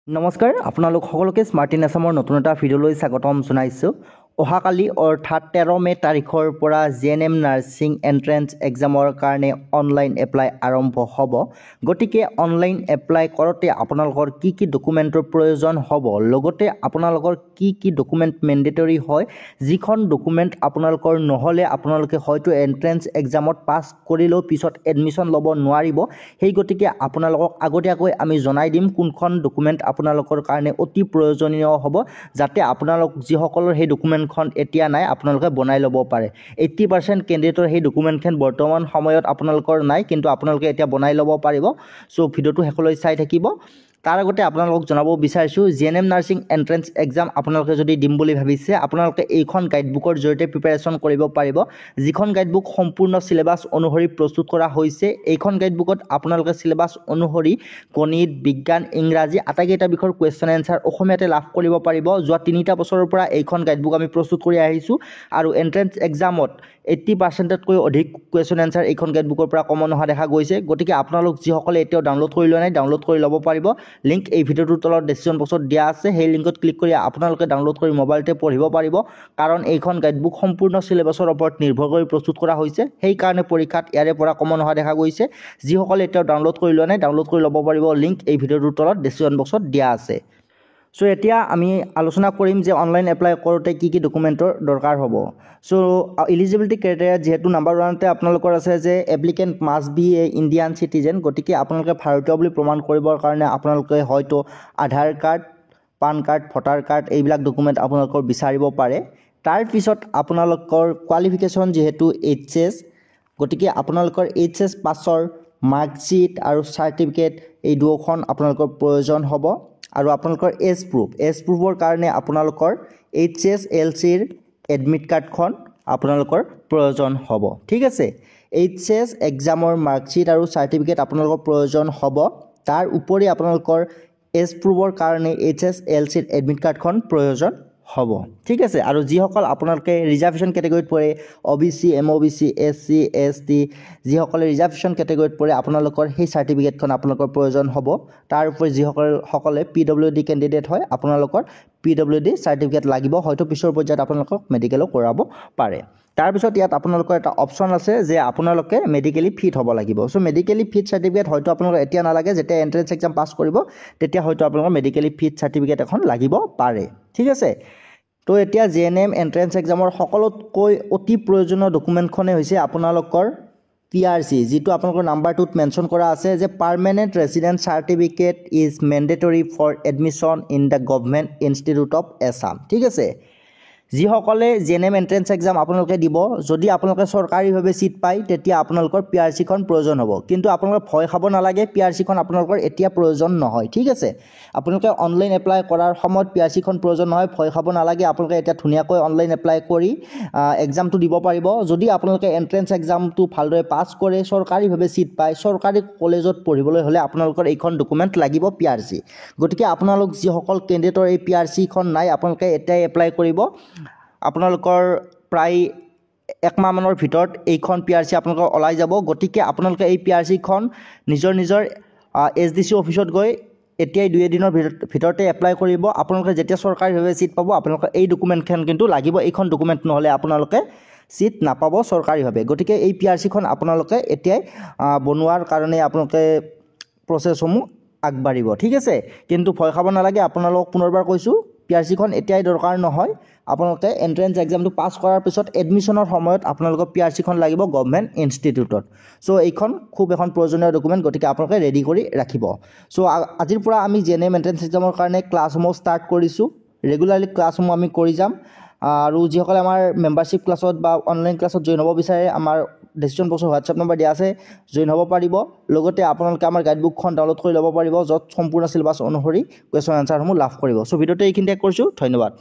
নমস্কাৰ আপোনালোক সকলোকে স্মাৰ্ট ইন আছামৰ নতুন এটা ভিডিঅ'লৈ স্বাগতম জনাইছোঁ। অহাকালি অৰ্থাৎ 13 মে তাৰিখৰ পৰা জিএনএম নাৰ্ছিং এণ্ট্ৰেন্স এক্সামৰ কাৰণে অনলাইন এপ্লাই আৰম্ভ হ'ব। গতিকে অনলাইন এপ্লাই কৰোঁতে আপোনালোকৰ কি কি ডকুমেণ্টৰ প্ৰয়োজন হ'ব, লগতে আপোনালোকৰ কি কি ডকুমেণ্ট মেণ্ডেটৰী হয়, যিখন ডকুমেণ্ট আপোনালোকৰ নহ'লে আপোনালোকে হয়তো এণ্ট্ৰেন্স এক্সামত পাছ কৰিলেও পিছত এডমিশ্যন ল'ব নোৱাৰিব। সেই গতিকে আপোনালোকক আগতীয়াকৈ আমি জনাই দিম কোনখন ডকুমেণ্ট আপোনালোকৰ কাৰণে অতি প্ৰয়োজনীয় হ'ব, যাতে আপোনালোক যিসকলৰ সেই ডকুমেণ্টখন এতিয়া নাই আপোনালোকে বনাই ল'ব পাৰে। 80% কেণ্ডিডেটৰ সেই ডকুমেণ্টখন বৰ্তমান সময়ত আপোনালোকৰ নাই, কিন্তু আপোনালোকে এতিয়া বনাই ল'ব পাৰিব। চ' ভিডিঅ'টো শেষলৈ চাই থাকিব। তাৰ আগতে আপোনালোকক জনাব বিচাৰিছোঁ, জিএনএম নাৰ্ছিং এণ্ট্ৰেন্স এক্সাম আপোনালোকে যদি দিম বুলি ভাবিছে, আপোনালোকে এইখন গাইডবুকৰ জৰিয়তে প্ৰিপাৰেশ্যন কৰিব পাৰিব, যিখন গাইডবুক সম্পূৰ্ণ চিলেবাছ অনুসৰি প্ৰস্তুত কৰা হৈছে। এইখন গাইডবুকত আপোনালোকে চিলেবাছ অনুসৰি গণিত, বিজ্ঞান, ইংৰাজী আটাইকেইটা বিষয়ৰ কুৱেশ্যন এনচাৰ অসমীয়াতে লাভ কৰিব পাৰিব। যোৱা 3টা বছৰৰ পৰা এইখন গাইডবুক আমি প্ৰস্তুত কৰি আহিছোঁ, আৰু এণ্ট্ৰেন্স এক্সামত 80%তকৈ অধিক কুৱেশ্যন এনচাৰ এইখন গাইডবুকৰ পৰা কমন অহা দেখা গৈছে। গতিকে আপোনালোক যিসকলে এতিয়াও ডাউনলোড কৰি লোৱা নাই, ডাউনলোড কৰি ল'ব পাৰিব। লিংক এই ভিডিঅ'টোৰ তলত ডেছক্ৰিপশ্যন বক্সত দিয়া আছে, সেই লিংকত ক্লিক কৰি আপোনালোকে ডাউনলোড কৰি মোবাইলতে পঢ়িব পাৰিব। কাৰণ এইখন গাইডবুক সম্পূৰ্ণ চিলেবাছৰ ওপৰত নিৰ্ভৰ কৰি প্ৰস্তুত কৰা হৈছে, সেইকাৰণে পৰীক্ষাত ইয়াৰে পৰা কমন অহা দেখা গৈছে। যিসকলে এতিয়াও ডাউনলোড কৰি লোৱা নাই, ডাউনলোড কৰি ল'ব পাৰিব। লিংক এই ভিডিঅ'টোৰ তলত ডেছক্ৰিপশ্যন বক্সত দিয়া আছে। চ' এতিয়া আমি আলোচনা কৰিম যে অনলাইন এপ্লাই কৰোঁতে কি কি ডকুমেণ্টৰ দৰকাৰ হ'ব। চ' এলিজিবিলিটি ক্ৰাইটেৰিয়া যিহেতু নাম্বাৰ 1তে আপোনালোকৰ আছে যে applicant must be a Indian citizen. গতিকে আপোনালোকে ভাৰতীয় বুলি প্ৰমাণ কৰিবৰ কাৰণে আপোনালোকে হয়তো Aadhaar card, PAN card, voter card এইবিলাক ডকুমেণ্ট আপোনালোকৰ বিচাৰিব পাৰে। তাৰপিছত আপোনালোকৰ কোৱালিফিকেশ্যন যিহেতু HS, গতিকে আপোনালোকৰ HS পাছৰ মাৰ্কশ্বিট আৰু চাৰ্টিফিকেট এই দুয়োখন আপোনালোকৰ প্ৰয়োজন হ'ব। আৰু আপোনালোকৰ এজ প্ৰুফৰ কাৰণে আপোনালোকৰ HSLCৰ এডমিট কাৰ্ডখন আপোনালোকৰ প্ৰয়োজন হ'ব। ঠিক আছে, HS এক্সামৰ মাৰ্কশ্বিট আৰু চাৰ্টিফিকেট আপোনালোকৰ প্ৰয়োজন হ'ব। তাৰ উপৰি আপোনালোকৰ এজ প্ৰুফৰ কাৰণে HSLCৰ এডমিট কাৰ্ডখন প্ৰয়োজন হ'ব। ঠিক আছে, আৰু যিসকল আপোনালোকে ৰিজাৰ্ভেশ্যন কেটেগৰীত পৰে, OBC, MOBC, SC, ST, যিসকলে ৰিজাৰ্ভেশ্যন কেটেগৰীত পৰে আপোনালোকৰ সেই চাৰ্টিফিকেটখন আপোনালোকৰ প্ৰয়োজন হ'ব। তাৰ উপৰি যিসকলে PWD কেণ্ডিডেট হয়, আপোনালোকৰ PWD চাৰ্টিফিকেট লাগিব, হয়তো পিছৰ পৰ্যায়ত আপোনালোকক মেডিকেলো কৰাব পাৰে। তাৰপিছত ইয়াত আপোনালোকৰ এটা অপশ্যন আছে যে আপোনালোকে মেডিকেলি ফিট হ'ব লাগিব। চ' মেডিকেলি ফিট চাৰ্টিফিকেট হয়তো আপোনালোকৰ এতিয়া নালাগে, যেতিয়া এণ্ট্ৰেন্স এক্সাম পাছ কৰিব তেতিয়া হয়তো আপোনালোকৰ মেডিকেলি ফিট চাৰ্টিফিকেট এখন লাগিব পাৰে। ঠিক আছে, তো এতিয়া জিএনএম এণ্ট্ৰেন্স এক্সামৰ সকলোতকৈ অতি প্ৰয়োজনীয় ডকুমেণ্টখনেই হৈছে আপোনালোকৰ PRC, যিটো আপোনালোকৰ নাম্বাৰ 2ত মেনশ্যন কৰা আছে যে permanent resident certificate is mandatory for admission in the government institute of Assam. ঠিক আছে, যিসকলে জিএনএম এণ্ট্ৰেন্স এক্সাম আপোনালোকে দিব, যদি আপোনালোকে চৰকাৰীভাৱে ছিট পায় তেতিয়া আপোনালোকৰ PRCখন প্ৰয়োজন হ'ব। কিন্তু আপোনালোকে ভয় খাব নালাগে, PRCখন আপোনালোকৰ এতিয়া প্ৰয়োজন নহয়। ঠিক আছে, আপোনালোকে অনলাইন এপ্লাই কৰাৰ সময়ত PRCখন প্ৰয়োজন নহয়, ভয় খাব নালাগে। আপোনালোকে এতিয়া ধুনীয়াকৈ অনলাইন এপ্লাই কৰি এক্সামটো দিব পাৰিব। যদি আপোনালোকে এণ্ট্ৰেন্স এক্সামটো ভালদৰে পাছ কৰে, চৰকাৰীভাৱে ছিট পায়, চৰকাৰী কলেজত পঢ়িবলৈ হ'লে আপোনালোকৰ এইখন ডকুমেণ্ট লাগিব, PRC। গতিকে আপোনালোক যিসকল কেণ্ডিডেটৰ এই PRCখন নাই, আপোনালোকে এতিয়াই এপ্লাই কৰিব। আপোনালোকৰ প্ৰায় 1 মাহমানৰ ভিতৰত এইখন PRC আপোনালোকৰ ওলাই যাব। গতিকে আপোনালোকে এই PRCখন নিজৰ SDC অফিচত গৈ এতিয়াই 2 দিনৰ ভিতৰতে এপ্লাই কৰিব। আপোনালোকে যেতিয়া চৰকাৰীভাৱে ছিট পাব আপোনালোকৰ এই ডকুমেণ্টখন কিন্তু লাগিব। এইখন ডকুমেণ্ট নহ'লে আপোনালোকে ছিট নাপাব চৰকাৰীভাৱে। গতিকে এই PRCখন আপোনালোকে এতিয়াই বনোৱাৰ কাৰণে আপোনালোকে প্ৰচেছসমূহ আগবাঢ়িব। ঠিক আছে, কিন্তু ভয় খাব নালাগে। আপোনালোকক পুনৰবাৰ কৈছোঁ, PRCখন এতিয়াই দৰকাৰ নহয়। আপোনালোকে এণ্ট্ৰেন্স এক্সামটো পাছ কৰাৰ পিছত এডমিশ্যনৰ সময়ত আপোনালোকৰ PRCখন লাগিব গভৰ্ণমেণ্ট ইনষ্টিটিউটত। চ' এইখন খুব এখন প্ৰয়োজনীয় ডকুমেণ্ট, গতিকে আপোনালোকে ৰেডি কৰি ৰাখিব। চ' আজিৰ পৰা আমি জিএনএম এণ্ট্ৰেন্স এক্সামৰ কাৰণে ক্লাছসমূহ ষ্টাৰ্ট কৰিছোঁ। ৰেগুলাৰলি ক্লাছসমূহ আমি কৰি যাম। আৰু যিসকলে আমাৰ মেম্বাৰশ্বিপ ক্লাছত বা অনলাইন ক্লাছত জইন হ'ব বিচাৰে, আমাৰ ডেছক্ৰিপশ্যন বক্সত হোৱাটছআপ নম্বৰ দিয়া আছে, জইন হ'ব পাৰিব। লগতে আপোনালোকে আমাৰ গাইডবুকখন ডাউনলোড কৰি ল'ব পাৰিব, য'ত সম্পূৰ্ণ চিলেবাছ অনুসৰি কুৱেশ্যন এনচাৰসমূহ লাভ কৰিব। চ' ভিডিঅ'টো এইখিনিতে কৰিছোঁ। ধন্যবাদ।